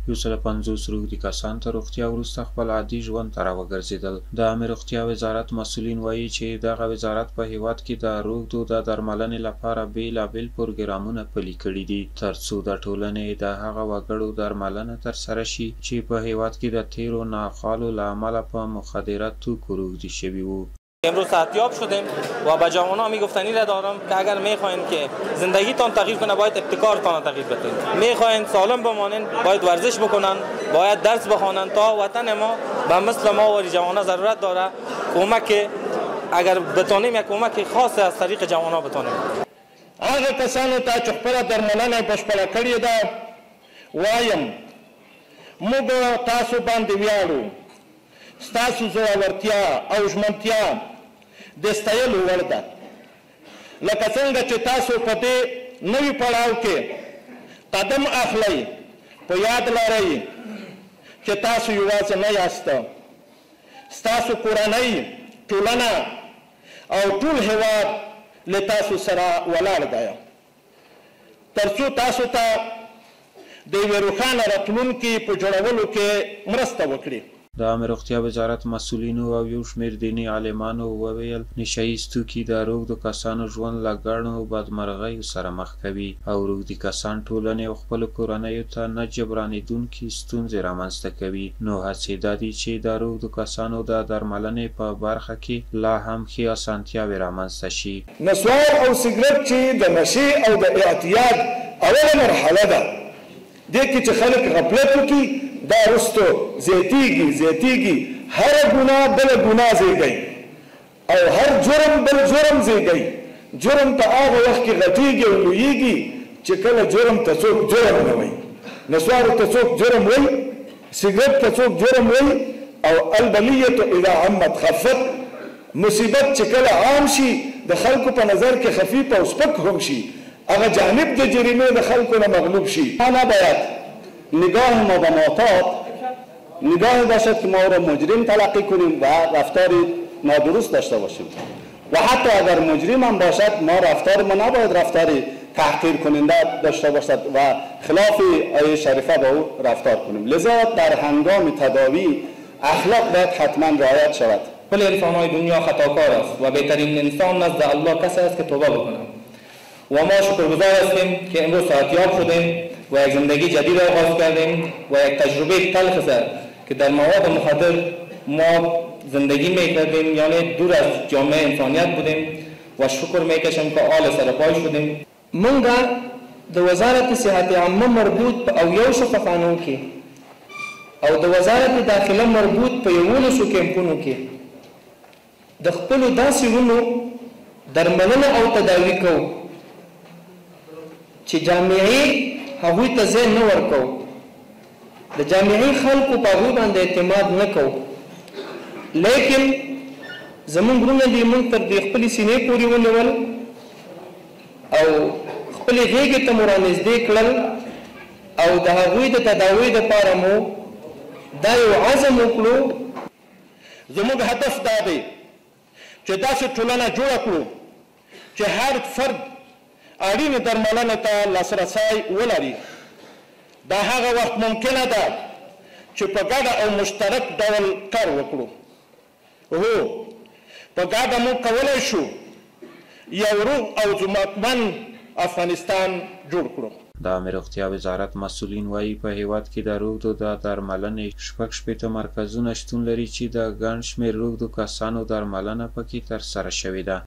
150 روغتي کسان تر روغتیا وروسته خپل عادي ژوند ته راوګرځېدل. د عامه روغتیا وزارت مسؤلین وایي چې دغه وزارت په هیواد کې د روغتو د درملنې لپاره بیلابیل پروګرامونه پلي کړي دي ترڅو د ټولنې د هغه وګړو درملنه ترسره شي چې په هیواد کې د تیرو ناخوالو له امله په مخدره توکو روږدي شوي وو. امروز صحتیاب شدیم و به جوانان میگفتن این را دارم که اگر میخواین که زندگیتان تغییر کنه باید ابتکارتان تغییر بدین. میخواین سالم بمانین باید ورزش بکنن، باید درس بخوانن تا وطن ما به مثل ما و جوانان ضرورت داره. کمک اگر بتونیم یک کمک خاص از طریق جوانان بتونیم. هغه کسانو ته چې خپله درملنه بشپړه کړې ده وایم موږ تاسو باندې ویاړو. ستاسو زړورتیا او ژمنتیا د ستایلو وړ ده. لکه څنګه چې تاسو په دې نوي پړاو کې قدم اخلئ په یاد لرئ چې تاسو یوازې نه یاست. ستاسو کورنۍ، ټولنه او ټول هیواد له تاسو سره ولاړ دی ترڅو تاسو ته د یوې روښانه راتلونکي په جوړولو کې مرسته وکړي. د عامه روغتیا وزارت مسؤلینو او یو شمېر دیني عالمانو وویل نشه ییز توکي د روږدو کسانو ژوند له ګڼو بدمرغیو سره مخ کوي او روږدي کسان ټولنې او خپلو کورنیو ته نه جبرانېدونکي ستونزې رامنځته کوي. نو هڅې دا دي چې د روږدو کسانو د درملنې په برخه کې لا هم ښې اسانتیاوې رامنځته شي. نسوار او سګرټ چې د نشې او د اعتیاد اوله مرحله ده، دې کې چې خلک غفلت وکړي دا وروسته زیاتیږي هر ګناه بل ګناه زیږوي او هر جرم بل جرم زیږوي. جرم ته هغه وخت کې غټیږي او لویږي چې کله جرم ته څوک جرم نه وایي. نسوارو ته څوک جرم وایي، سګرټ ته څوک جرم وایي. او البلیة اذا عمت خفت، مصیبت چې کله عام شي د خلکو په نظر کې خفیف او سپک هم شي هغه جانب د جریمه د خلکو نه مغلوب شي. ما باید نگاه ما به معتاد نگاه باشد که ما را مجرم تلقی کنیم و رفتار نادرست داشته باشیم و حتی اگر مجرم هم باشد ما رفتار ما نباید رفتار تحقیر کننده داشته باشد و خلاف آیه شریفه با او رفتار کنیم. لذا در هنگام تداوی اخلاق باید حتما رعایت شود. کل انسان‌های دنیا خطاکار است و بهترین انسان نزد الله کسی است که توبه بکنه و ما شکرگزار هستیم که امروز صحتیاب شدیم و یک زندگی جدید آغاز کردیم و یک تجربه تلخ است که در مواد مخدر ما زندگی میکردیم، یعنی دور از جامعه انسانیت بودیم و شکر میکشم که آل سرپای شدیم. منگا د وزارت صحت عامه مربوط په او یو شفا قانون کې او د وزارت داخله مربوط په 11 کمپونو کې د خپل داسې ونو درملنه او تداوی کو چې جامعي هغوی ته ځای نه ورکو، د جامعي خلکو په هغوی باندې اعتماد نه کو. لیکن زمونږ وروڼه دي موږ تر دې خپلې سینې پورې ونیول او خپلې غېږې ته مو رانږدې کړل او د هغوی د تداوی دپاره مو دا یو عزم وکړو. زموږ هدف دا دی چې داسې ټولنه جوړه کړو چې هر فرد اړینې درملنې ته لاسرسی ولري. دا هغه وخت ممکنه ده چې په ګډه او مشترک ډول کار وکړو. هو په ګډه موږ کولی شو یو روغ او ځواکمن افغانستان جوړ کړو. د عامه روغتیا وزارت مسؤلین وایي په هیواد کې د روږدو د درملنې 6 مرکزونه شتون لري چې د ګڼ شمېر روږدو کسانو درملنه پکې ترسره شوې ده.